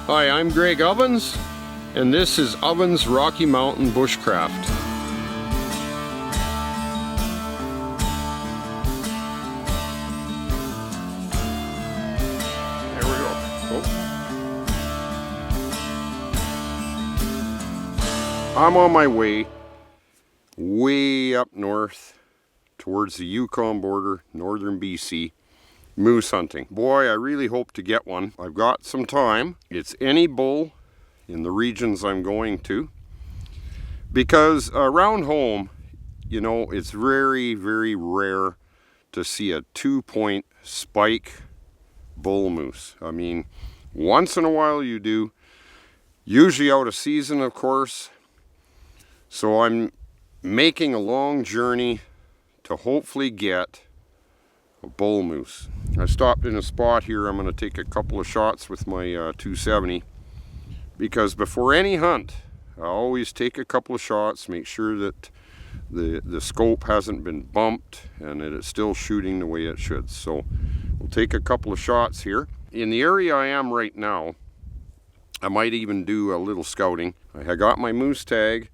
Hi, I'm Greg Ovens, and this is Ovens Rocky Mountain Bushcraft. There we go. Oh. I'm on my way up north towards the Yukon border, northern BC. Moose hunting. Boy, I really hope to get one. I've got some time. It's any bull in the regions I'm going to. Because around home, you know, it's very, very rare to see a 2-point spike bull moose. I mean, once in a while you do. Usually out of season, of course. So I'm making a long journey to hopefully get a bull moose. I stopped in a spot here. I'm going to take a couple of shots with my 270 because before any hunt I always take a couple of shots, make sure that the scope hasn't been bumped and that it's still shooting the way it should. So we'll take a couple of shots here. In the area I am right now, I might even do a little scouting. I got my moose tag.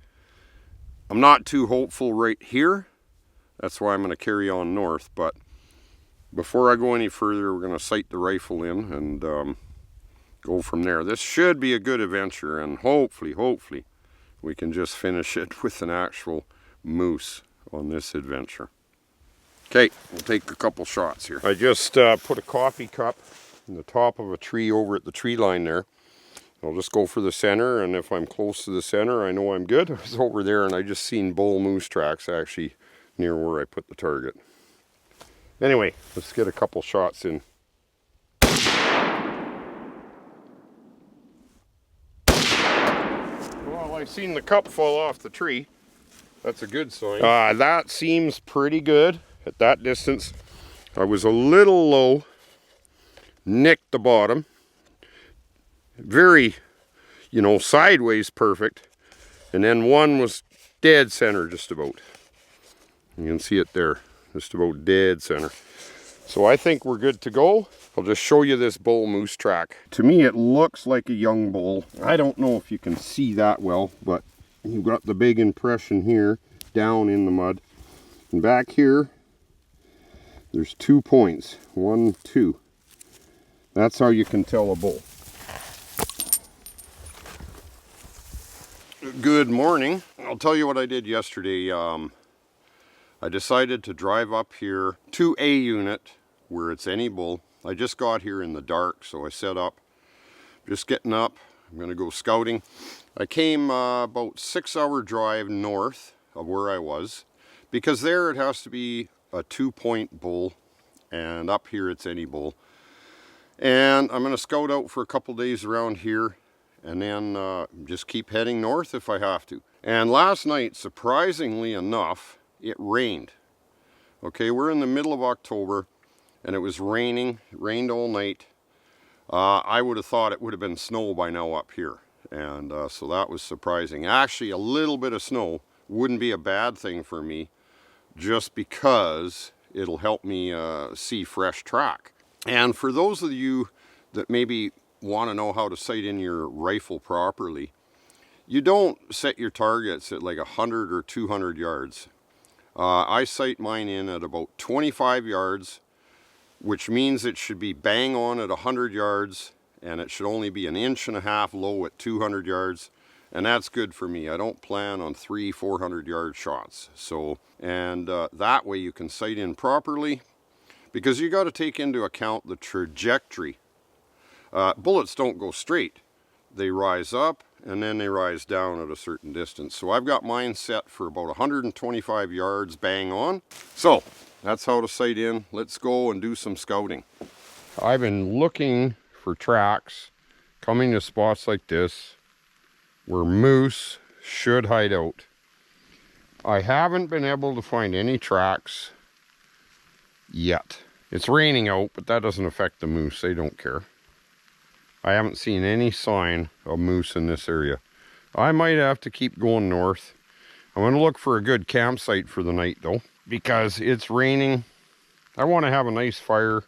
I'm not too hopeful right here. That's why I'm going to carry on north, but before I go any further, we're going to sight the rifle in and go from there. This should be a good adventure, and hopefully we can just finish it with an actual moose on this adventure. Okay, we'll take a couple shots here. I just put a coffee cup in the top of a tree over at the tree line there. I'll just go for the center, and if I'm close to the center, I know I'm good. I was over there and I just seen bull moose tracks actually near where I put the target. Anyway, let's get a couple shots in. Well, I seen the cup fall off the tree. That's a good sign. That seems pretty good at that distance. I was a little low, nicked the bottom. Very, you know, sideways perfect. And then one was dead center just about. You can see it there. Just about dead center. So I think we're good to go. I'll just show you this bull moose track. To me it looks like a young bull. I don't know if you can see that well, but you've got the big impression here down in the mud. And back here, there's 2 points. 1, 2. That's how you can tell a bull. Good morning. I'll tell you what I did yesterday. I decided to drive up here to a unit where it's any bull. I just got here in the dark, so I set up. Just getting up. I'm going to go scouting. I came about 6-hour drive north of where I was, because there it has to be a 2-point bull, and up here it's any bull. And I'm going to scout out for a couple days around here, and then just keep heading north if I have to. And last night, surprisingly enough, it rained. Okay, we're in the middle of October and it was raining. It rained all night. I would have thought it would have been snow by now up here, and so that was surprising. Actually, a little bit of snow wouldn't be a bad thing for me, just because it'll help me see fresh track. And for those of you that maybe want to know how to sight in your rifle properly, you don't set your targets at like 100 or 200 yards. I sight mine in at about 25 yards, which means it should be bang on at 100 yards, and it should only be 1.5 inches low at 200 yards, and that's good for me. I don't plan on 300-400 yard shots. So, and that way you can sight in properly, because you got to take into account the trajectory. Bullets don't go straight. They rise up and then they rise down at a certain distance. So I've got mine set for about 125 yards bang on. So that's how to sight in. Let's go and do some scouting. I've been looking for tracks coming to spots like this where moose should hide out. I haven't been able to find any tracks yet. It's raining out, but that doesn't affect the moose. They don't care. I haven't seen any sign of moose in this area. I might have to keep going north. I'm going to look for a good campsite for the night though, because it's raining. I want to have a nice fire,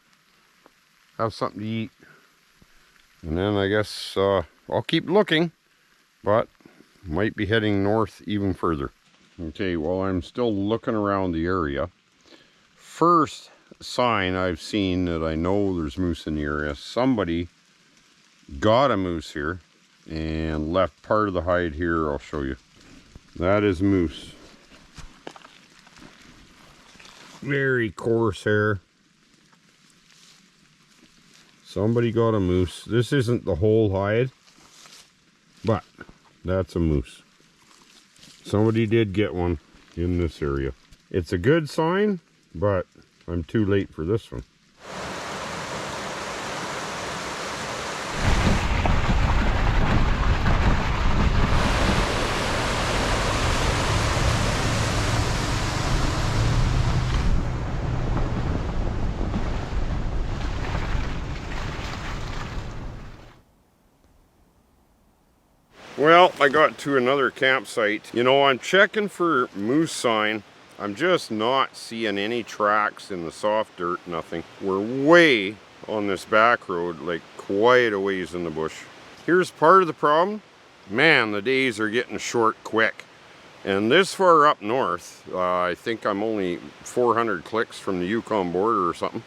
have something to eat, and then I guess I'll keep looking, but might be heading north even further. Okay, well, I'm still looking around the area. First sign I've seen that I know there's moose in the area, somebody got a moose here and left part of the hide here. I'll show you. That is moose. Very coarse hair. Somebody got a moose. This isn't the whole hide, but that's a moose. Somebody did get one in this area. It's a good sign, but I'm too late for this one. Well, I got to another campsite. You know, I'm checking for moose sign. I'm just not seeing any tracks in the soft dirt, nothing. We're way on this back road, like quite a ways in the bush. Here's part of the problem. Man, the days are getting short quick. And this far up north, I think I'm only 400 clicks from the Yukon border or something.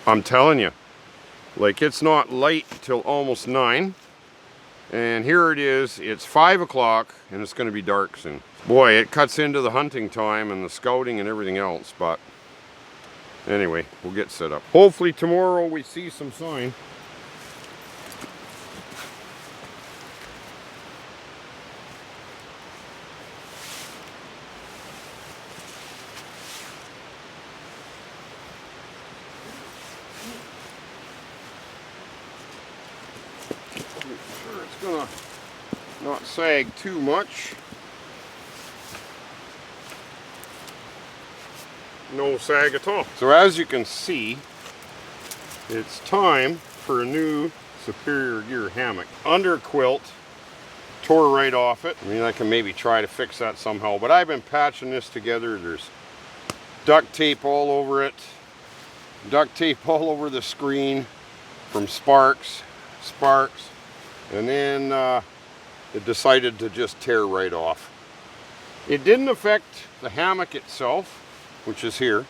I'm telling you, like it's not light till almost 9. And here it is, it's 5 o'clock and it's going to be dark soon. Boy, it cuts into the hunting time and the scouting and everything else, but anyway, we'll get set up. Hopefully tomorrow we see some sign. Sure it's gonna not sag too much. No sag at all. So as you can see, it's time for a new Superior Gear hammock. Under quilt tore right off it. I mean, I can maybe try to fix that somehow, but I've been patching this together. There's duct tape all over it, duct tape all over the screen from sparks, and then it decided to just tear right off. It didn't affect the hammock itself, which is here,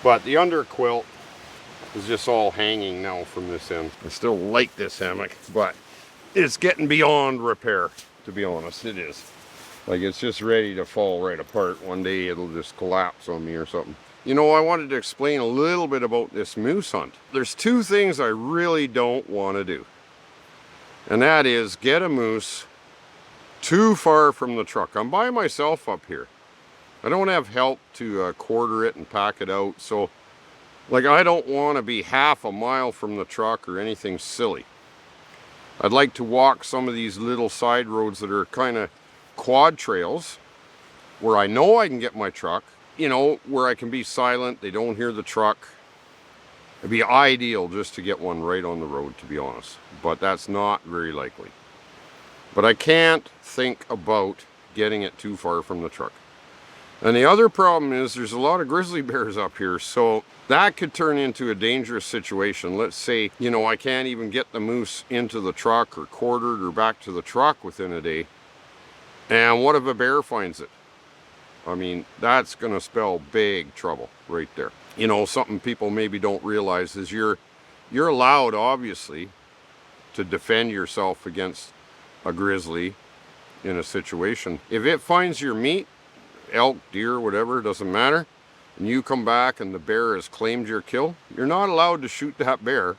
but the under quilt is just all hanging now from this end. I still like this hammock, but it's getting beyond repair, to be honest. It is. Like, it's just ready to fall right apart. One day it'll just collapse on me or something. You know, I wanted to explain a little bit about this moose hunt. There's two things I really don't want to do, and that is get a moose too far from the truck. I'm by myself up here. I don't have help to quarter it and pack it out, so like I don't want to be half a mile from the truck or anything silly. I'd like to walk some of these little side roads that are kind of quad trails where I know I can get my truck, you know, where I can be silent, they don't hear the truck. It'd be ideal just to get one right on the road, to be honest, but that's not very likely. But I can't think about getting it too far from the truck. And the other problem is there's a lot of grizzly bears up here, so that could turn into a dangerous situation. Let's say, you know, I can't even get the moose into the truck or quartered or back to the truck within a day. And what if a bear finds it? I mean, that's going to spell big trouble right there. You know, something people maybe don't realize is you're allowed, obviously, to defend yourself against a grizzly in a situation. If it finds your meat, elk, deer, whatever, doesn't matter, and you come back and the bear has claimed your kill, you're not allowed to shoot that bear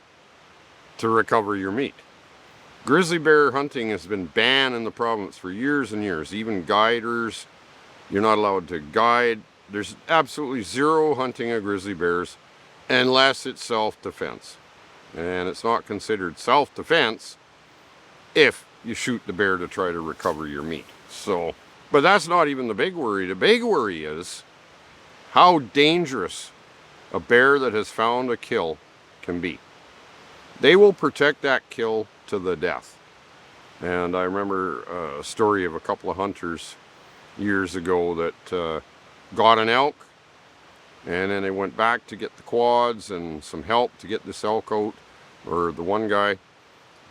to recover your meat. Grizzly bear hunting has been banned in the province for years and years. Even guiders, you're not allowed to guide. There's absolutely zero hunting of grizzly bears unless it's self-defense. And it's not considered self-defense if you shoot the bear to try to recover your meat. So, but that's not even the big worry. The big worry is how dangerous a bear that has found a kill can be. They will protect that kill to the death. And I remember a story of a couple of hunters years ago that got an elk, and then they went back to get the quads and some help to get this elk out, or the one guy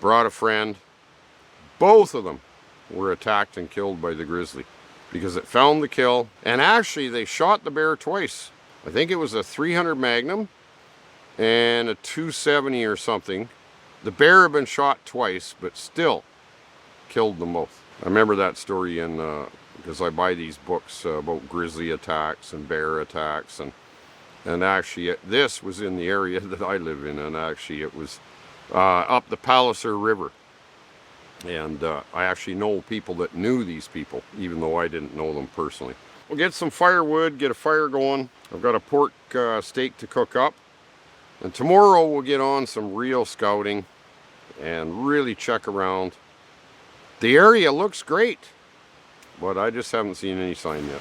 brought a friend. Both of them were attacked and killed by the grizzly because it found the kill. And actually they shot the bear twice. I think it was a 300 Magnum and a 270 or something. The bear had been shot twice, but still killed them both. I remember that story in because I buy these books about grizzly attacks and bear attacks, and actually this was in the area that I live in, and actually it was up the Palliser River. And I actually know people that knew these people, even though I didn't know them personally. We'll get some firewood, get a fire going. I've got a pork steak to cook up. And tomorrow we'll get on some real scouting and really check around. The area looks great, but I just haven't seen any sign yet.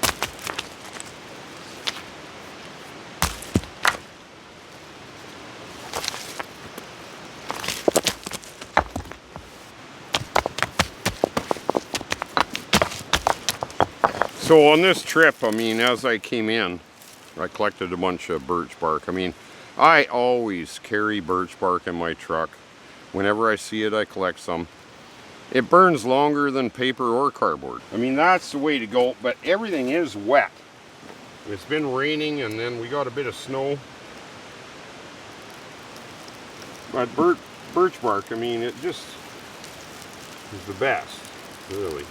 So on this trip, I mean, as I came in, I collected a bunch of birch bark. I mean, I always carry birch bark in my truck. Whenever I see it, I collect some. It burns longer than paper or cardboard. I mean, that's the way to go, but everything is wet. It's been raining and then we got a bit of snow. But birch bark, I mean, it just is the best, really.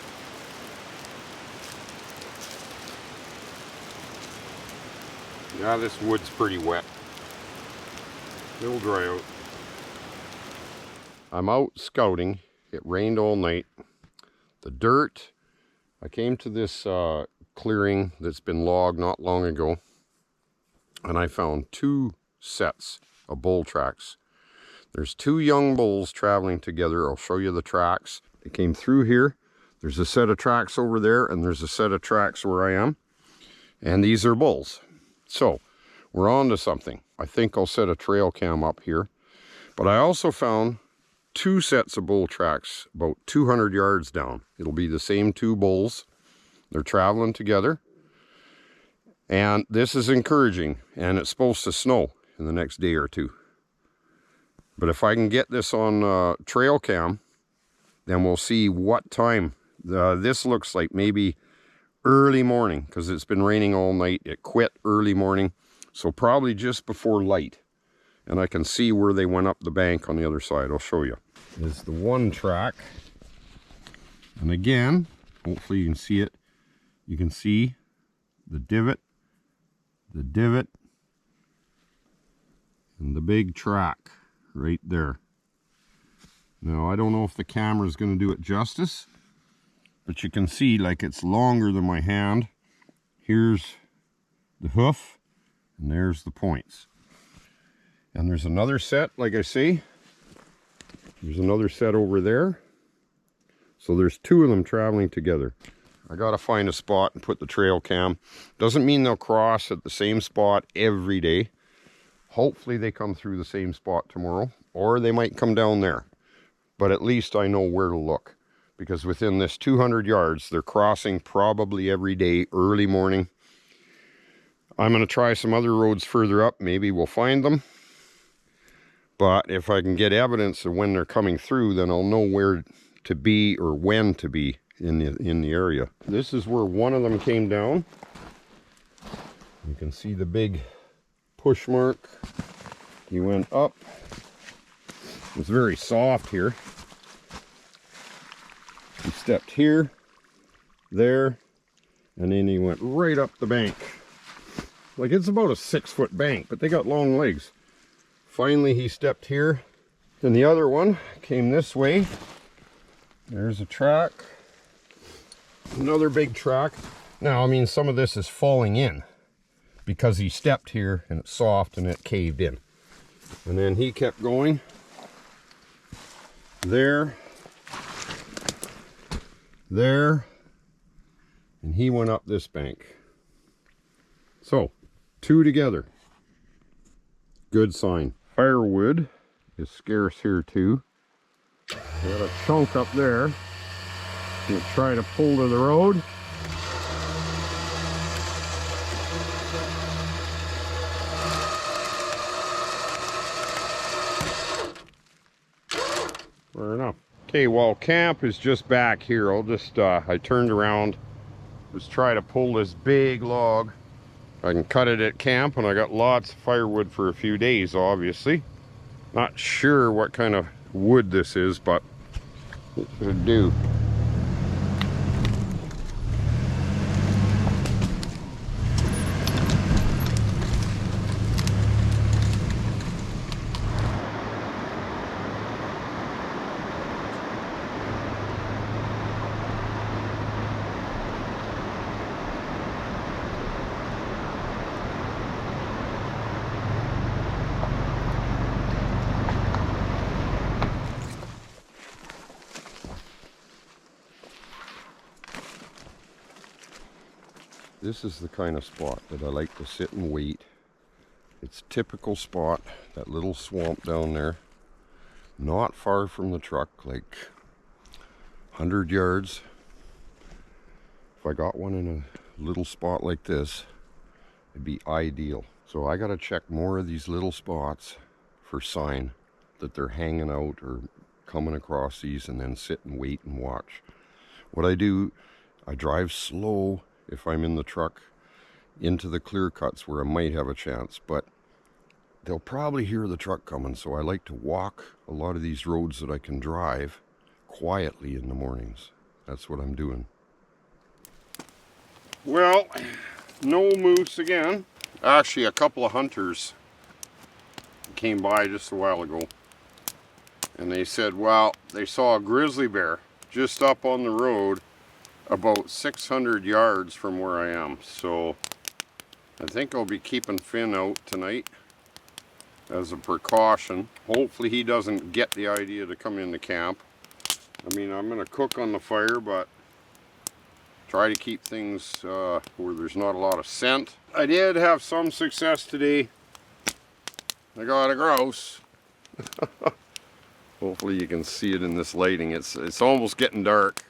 Yeah, this wood's pretty wet. It'll dry out. I'm out scouting. It rained all night. The dirt, I came to this clearing that's been logged not long ago, and I found 2 sets of bull tracks. There's 2 young bulls traveling together. I'll show you the tracks. They came through here. There's a set of tracks over there, and there's a set of tracks where I am. And these are bulls. So, we're on to something. I think I'll set a trail cam up here. But I also found 2 sets of bull tracks about 200 yards down. It'll be the same 2 bulls. They're traveling together. And this is encouraging. And it's supposed to snow in the next day or 2. But if I can get this on trail cam, then we'll see what time. This looks like maybe early morning, because it's been raining all night. It quit early morning, so probably just before light. And I can see where they went up the bank on the other side. I'll show you. This is the one track. And again, hopefully you can see it. You can see the divot, and the big track right there. Now, I don't know if the camera is going to do it justice, but you can see like it's longer than my hand. Here's the hoof, and there's the points. And there's another set, like I say. There's another set over there. So there's 2 of them traveling together. I gotta find a spot and put the trail cam. Doesn't mean they'll cross at the same spot every day. Hopefully they come through the same spot tomorrow, or they might come down there. But at least I know where to look. Because within this 200 yards, they're crossing probably every day, early morning. I'm going to try some other roads further up. Maybe we'll find them. But if I can get evidence of when they're coming through, then I'll know where to be or when to be in the area. This is where one of them came down. You can see the big push mark. He went up. It's very soft here. He stepped here, there, and then he went right up the bank. Like, it's about a 6-foot bank, but they got long legs. Finally, he stepped here. Then the other one came this way. There's a track. Another big track. Now, I mean, some of this is falling in because he stepped here and it's soft and it caved in. And then he kept going. There. There, and he went up this bank. So, 2 together. Good sign. Firewood is scarce here too. We got a chunk up there. We'll try to pull to the road. Fair enough. Okay, well, camp is just back here. I'll just, I turned around. Just try to pull this big log. I can cut it at camp, and I got lots of firewood for a few days, obviously. Not sure what kind of wood this is, but it should do. This is the kind of spot that I like to sit and wait. It's a typical spot, that little swamp down there. Not far from the truck, like 100 yards. If I got one in a little spot like this, it'd be ideal. So I gotta check more of these little spots for sign that they're hanging out or coming across these, and then sit and wait and watch. What I do, I drive slow if I'm in the truck into the clear cuts where I might have a chance, but they'll probably hear the truck coming, so I like to walk a lot of these roads that I can drive quietly in the mornings. That's what I'm doing. Well, no moose again. Actually, a couple of hunters came by just a while ago, and they said, well, they saw a grizzly bear just up on the road about 600 yards from where I am. So I think I'll be keeping Finn out tonight as a precaution. Hopefully he doesn't get the idea to come into camp. I mean, I'm gonna cook on the fire, but try to keep things where there's not a lot of scent. I did have some success today. I got a grouse. Hopefully you can see it in this lighting. It's almost getting dark.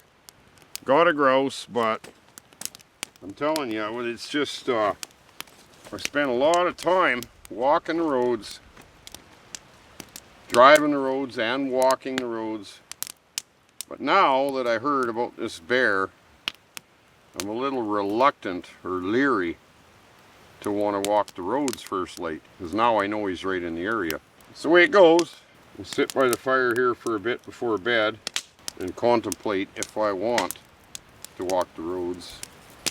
Got a grouse, but I'm telling you, it's just, I spent a lot of time walking the roads, driving the roads and walking the roads. But now that I heard about this bear, I'm a little reluctant or leery to want to walk the roads first light, because now I know he's right in the area. That's the way it goes. I'll sit by the fire here for a bit before bed and contemplate if I want to walk the roads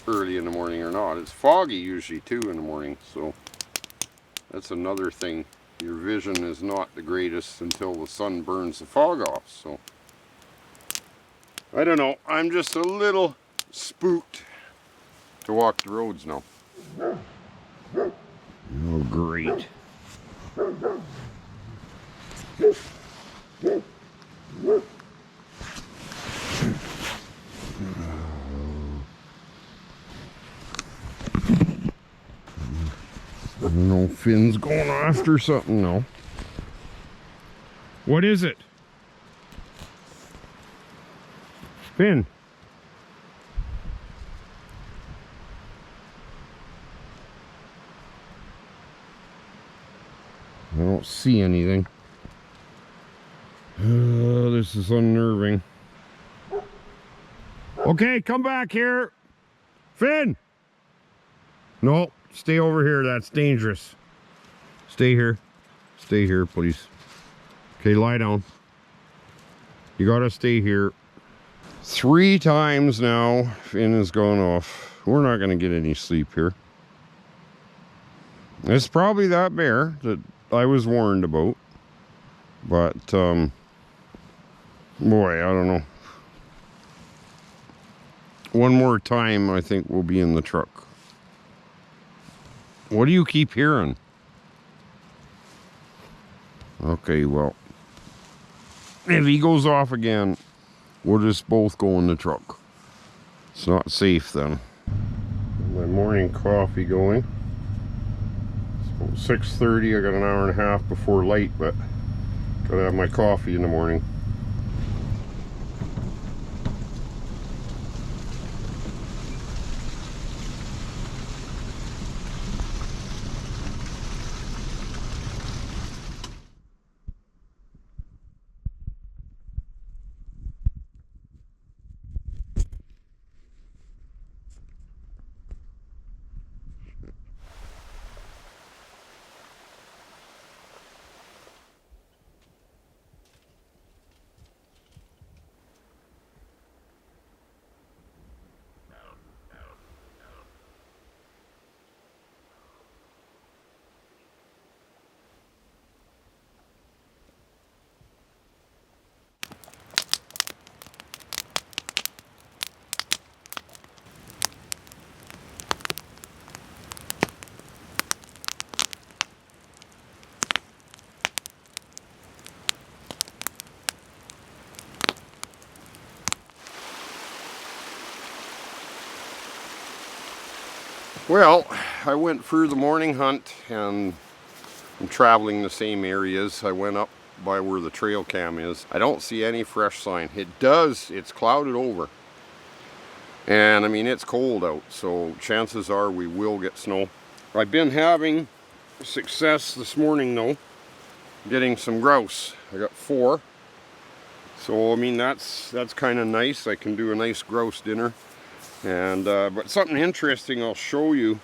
early in the morning or not. It's foggy usually too in the morning, so that's another thing. Your vision is not the greatest until the sun burns the fog off. So I don't know, I'm just a little spooked to walk the roads now. Oh, great. I don't know if Finn's going after something now. What is it? Finn? I don't see anything. This is unnerving. Okay, come back here. Finn! No, stay over here. That's dangerous. Stay here. Stay here, please. Okay, lie down. You gotta stay here. 3 times now, Finn has gone off. We're not gonna get any sleep here. It's probably that bear that I was warned about. But, boy, I don't know. One more time, I think we'll be in the truck. What do you keep hearing? Okay, well, if he goes off again, we'll just both go in the truck. It's not safe then. My morning coffee going. It's about 6:30. I got an hour and a half before light, but gotta have my coffee in the morning. Well, I went through the morning hunt and I'm traveling the same areas. I went up by where the trail cam is. I don't see any fresh sign. It's clouded over. And I mean, it's cold out, so chances are we will get snow. I've been having success this morning though, getting some grouse. I got 4. So I mean, that's kind of nice. I can do a nice grouse dinner. And but something interesting I'll show you.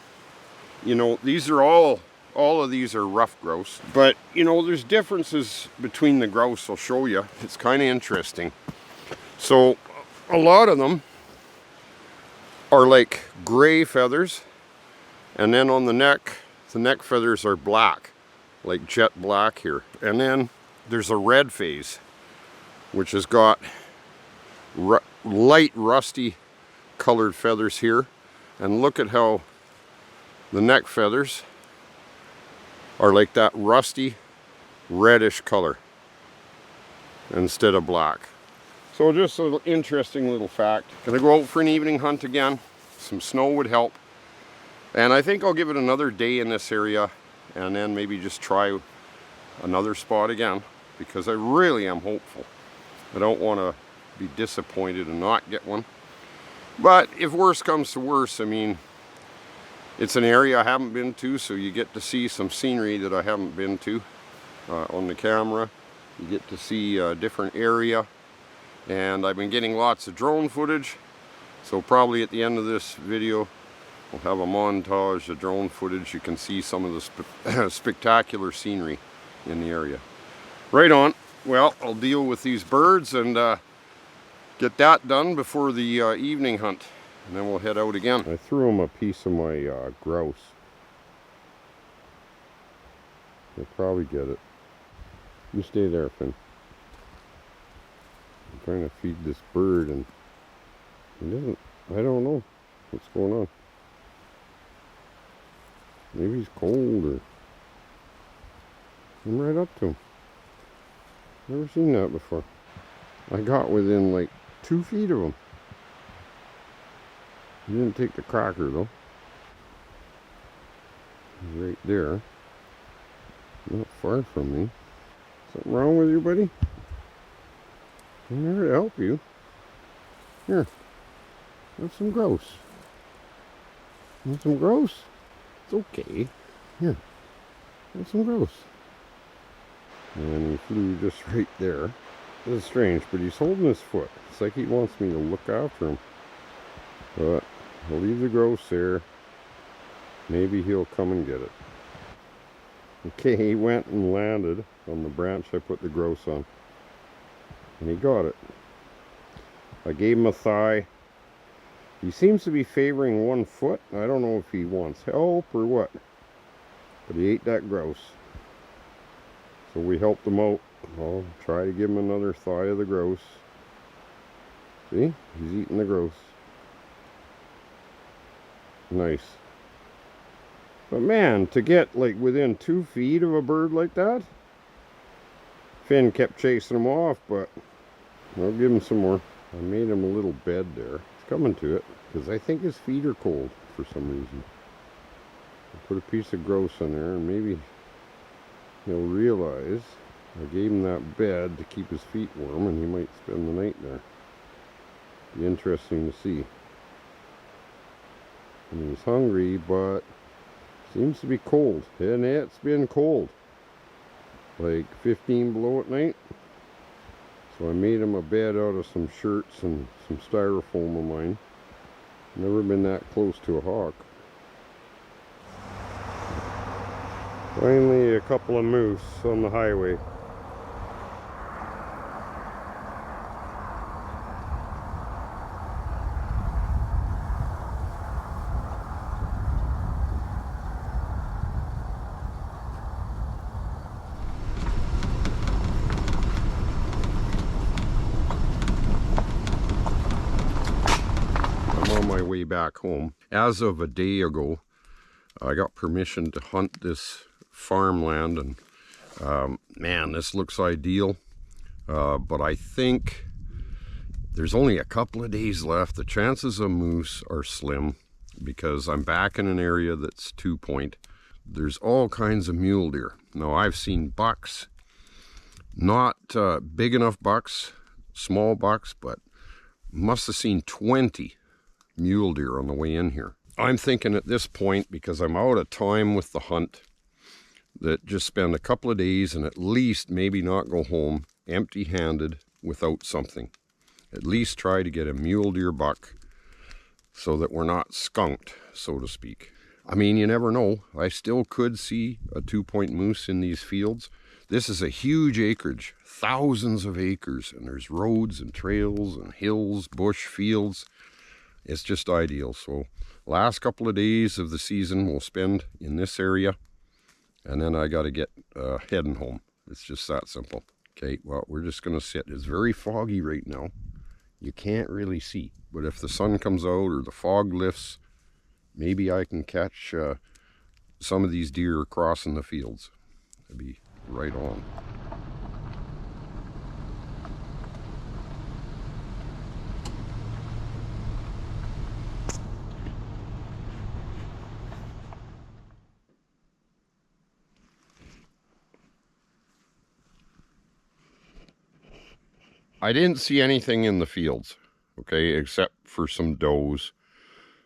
You know, these are all of these are rough grouse, but you know, there's differences between the grouse. I'll show you. It's kind of interesting. So a lot of them are like gray feathers, and then on the neck feathers are black, like jet black here. And then there's a red phase, which has got light rusty colored feathers here. And look at how the neck feathers are like that rusty reddish color instead of black. So just an interesting little fact. Gonna go out for an evening hunt again. Some snow would help. And I think I'll give it another day in this area and then maybe just try another spot again, because I really am hopeful. I don't want to be disappointed and not get one. But if worse comes to worse, I mean, it's an area I haven't been to, so you get to see some scenery that I haven't been to on the camera. You get to see a different area. And I've been getting lots of drone footage, so probably at the end of this video we'll have a montage of drone footage. You can see some of the spectacular scenery in the area. Right on. Well, I'll deal with these birds and get that done before the evening hunt, and then we'll head out again. I threw him a piece of my grouse. He'll probably get it. You stay there, Finn. I'm trying to feed this bird and he doesn't, I don't know what's going on. Maybe he's cold or... I'm right up to him. Never seen that before. I got within like 2 feet of him. He didn't take the cracker though. He's right there. Not far from me. Something wrong with you, buddy? I'm here to help you. Here. Have some grouse. Want some grouse? It's okay. Here. Have some grouse. And he flew just right there. This is strange, but he's holding his foot. It's like he wants me to look after him. But I'll leave the grouse there. Maybe he'll come and get it. Okay, he went and landed on the branch I put the grouse on. And he got it. I gave him a thigh. He seems to be favoring one foot. I don't know if he wants help or what. But he ate that grouse. So we helped him out. I'll try to give him another thigh of the grouse. See? He's eating the grouse. Nice. But man, to get like within 2 feet of a bird like that, Finn kept chasing him off, but I'll give him some more. I made him a little bed there. He's coming to it, because I think his feet are cold for some reason. I put a piece of grouse in there, and maybe he'll realize I gave him that bed to keep his feet warm, and he might spend the night there. Be interesting to see. And he's hungry, but seems to be cold. And it's been cold. Like 15 below at night. So I made him a bed out of some shirts and some styrofoam of mine. Never been that close to a hawk. Finally a couple of moose on the highway. Way back home. As of a day ago, I got permission to hunt this farmland, and man, this looks ideal, but I think there's only a couple of days left. The chances of moose are slim. because I'm back in an area that's 2-point. There's all kinds of mule deer. Now, I've seen bucks, not big enough bucks, small bucks, but must have seen 20 mule deer on the way in here. I'm thinking at this point, because I'm out of time with the hunt, that just spend a couple of days and at least maybe not go home empty-handed without something. At least try to get a mule deer buck so that we're not skunked, so to speak. I mean, you never know. I still could see a 2-point moose in these fields. This is a huge acreage, thousands of acres, and there's roads and trails and hills, bush, fields. It's just ideal. So last couple of days of the season we'll spend in this area, and then I got to get heading home. It's just that simple. Okay, well, we're just going to sit. It's very foggy right now. You can't really see. But if the sun comes out or the fog lifts, maybe I can catch some of these deer crossing the fields. That'd be right on. I didn't see anything in the fields, okay, except for some does.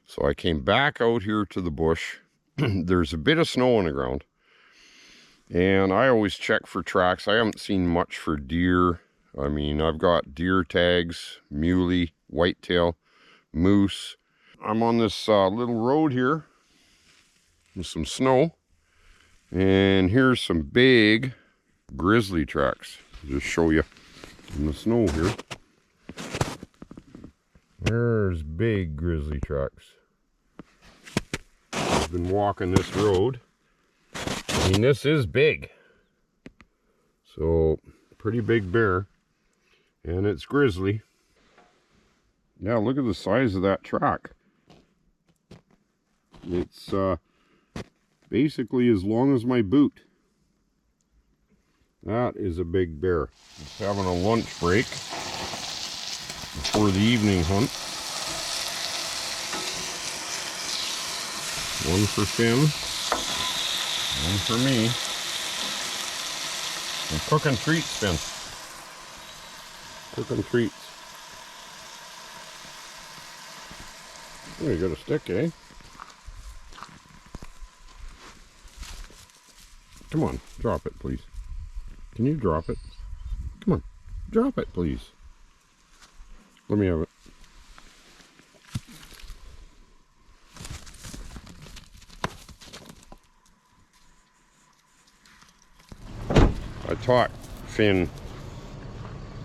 So I came back out here to the bush. There's a bit of snow on the ground. And I always check for tracks. I haven't seen much for deer. I mean, I've got deer tags, muley, whitetail, moose. I'm on this little road here with some snow. And here's some big grizzly tracks. I'll just show you in the snow here. There's big grizzly tracks. I've been walking this road. I mean, this is big. So, pretty big bear. And it's grizzly. Yeah, look at the size of that track. It's basically as long as my boot. That is a big bear. Just having a lunch break before the evening hunt. One for Finn, one for me. I'm cooking treats, Finn. Cooking treats. Oh, you got a stick, eh? Come on, drop it, please. Can you drop it? Come on, drop it, please. Let me have it. I taught Finn,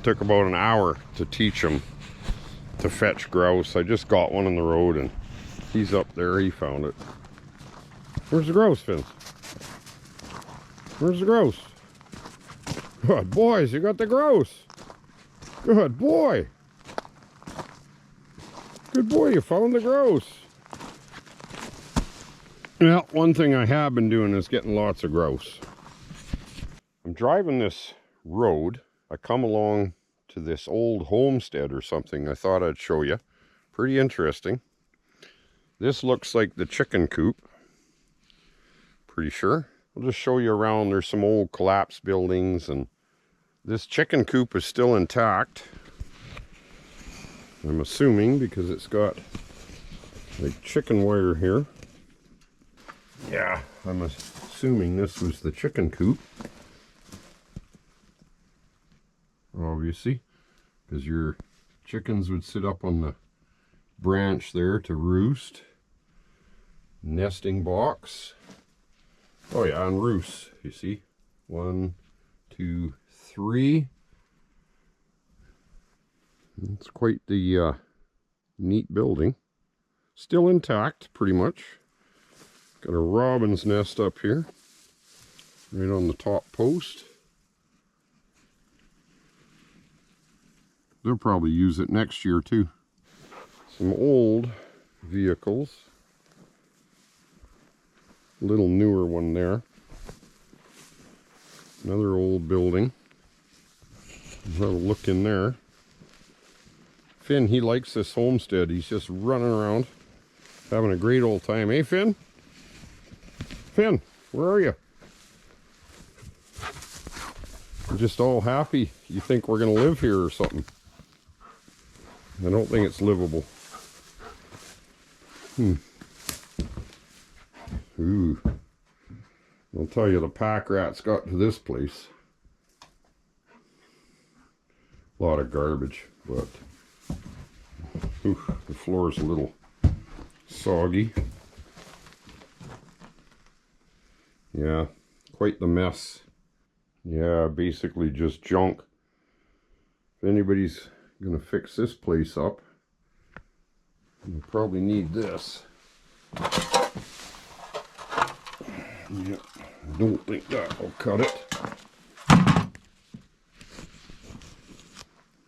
took about an hour to teach him to fetch grouse. I just got one on the road and he's up there, he found it. Where's the grouse, Finn? Where's the grouse? Good boys, you got the grouse. Good boy. Good boy, you found the grouse. Well, one thing I have been doing is getting lots of grouse. I'm driving this road. I come along to this old homestead or something. I thought I'd show you. Pretty interesting. This looks like the chicken coop. Pretty sure. I'll just show you around. There's some old collapsed buildings, and this chicken coop is still intact. I'm assuming because it's got like chicken wire here. Yeah, I'm assuming this was the chicken coop. Obviously, because your chickens would sit up on the branch there to roost. Nesting box. Oh yeah, and roost, you see. 1, 2, 3. It's quite the neat building. Still intact, pretty much. Got a robin's nest up here, right on the top post. They'll probably use it next year too. Some old vehicles. A little newer one there. Another old building. Let's have a look in there. Finn, he likes this homestead. He's just running around. Having a great old time, eh, Finn? Finn, where are you? You're just all happy. You think we're going to live here or something. I don't think it's livable. Ooh. I'll tell you, the pack rats got to this place. A lot of garbage, but the floor is a little soggy. Yeah, quite the mess. Yeah, basically just junk. If anybody's gonna fix this place up, you'll probably need this. Yeah, I don't think that will cut it.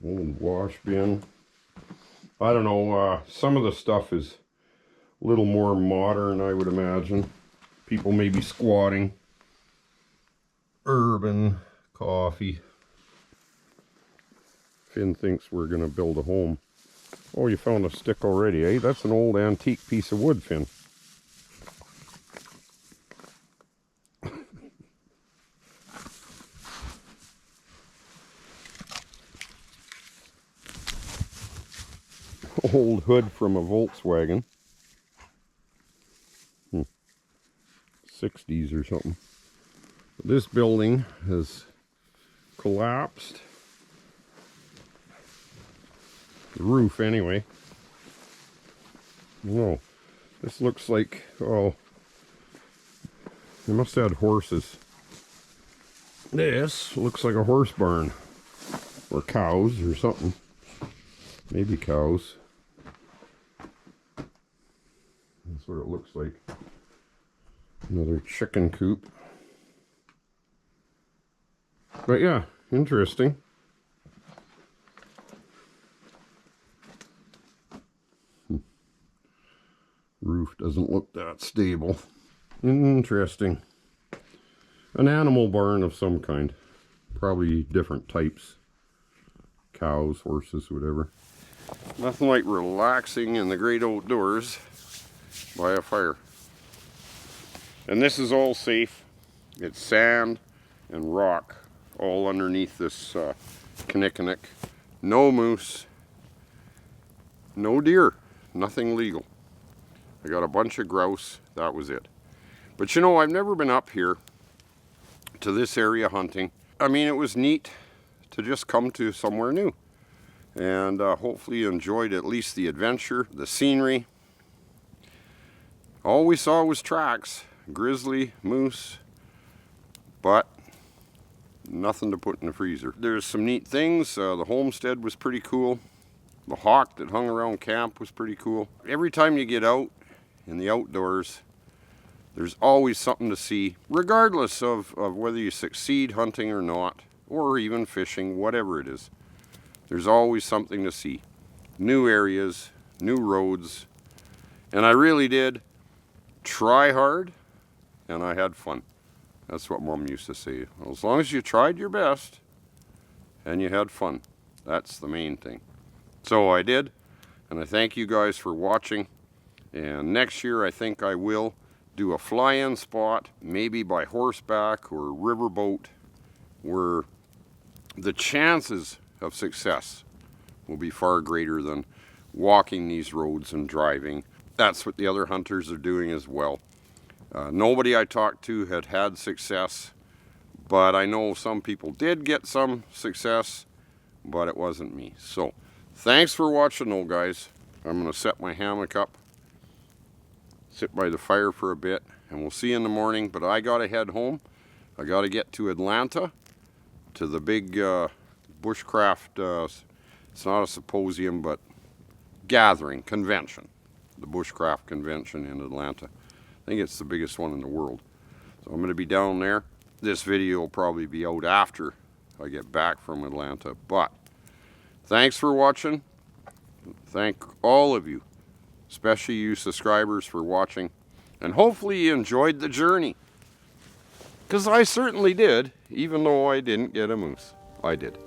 Old wash bin. I don't know, some of the stuff is a little more modern, I would imagine. People may be squatting. Urban coffee. Finn thinks we're gonna build a home. Oh, you found a stick already, eh? That's an old antique piece of wood, Finn. Old hood from a Volkswagen. 60s or something. This building has collapsed. The roof, anyway. No, this looks like, oh, they must have had horses. This looks like a horse barn. Or cows or something. Maybe cows. That's what it looks like. Another chicken coop. But yeah, interesting. Roof doesn't look that stable. Interesting. An animal barn of some kind. Probably different types. Cows, horses, whatever. Nothing like relaxing in the great outdoors by a fire. And this is all safe. It's sand and rock all underneath this kinnikinnick. No moose, no deer, nothing legal. I got a bunch of grouse, that was it. But you know, I've never been up here to this area hunting. I mean, it was neat to just come to somewhere new. And hopefully you enjoyed at least the adventure, the scenery. All we saw was tracks, grizzly, moose, but nothing to put in the freezer. There's some neat things. The homestead was pretty cool. The hawk that hung around camp was pretty cool. Every time you get out in the outdoors, there's always something to see, regardless of whether you succeed hunting or not, or even fishing, whatever it is. There's always something to see. New areas, new roads, and I really did try hard, and I had fun. That's what Mom used to say. Well, as long as you tried your best, and you had fun, that's the main thing. So I did, and I thank you guys for watching. And next year I think I will do a fly-in spot, maybe by horseback or riverboat, where the chances of success will be far greater than walking these roads and driving. That's what the other hunters are doing as well. Nobody I talked to had had success, but I know some people did get some success, but it wasn't me. So thanks for watching though, guys. I'm gonna set my hammock up, sit by the fire for a bit, and we'll see you in the morning. But I gotta head home. I gotta get to Atlanta, to the big Bushcraft, it's not a symposium, but gathering, convention. The Bushcraft convention in Atlanta. I think it's the biggest one in the world. So I'm gonna be down there. This video will probably be out after I get back from Atlanta, but thanks for watching. Thank all of you, especially you subscribers, for watching, and hopefully you enjoyed the journey, because I certainly did, even though I didn't get a moose. I did.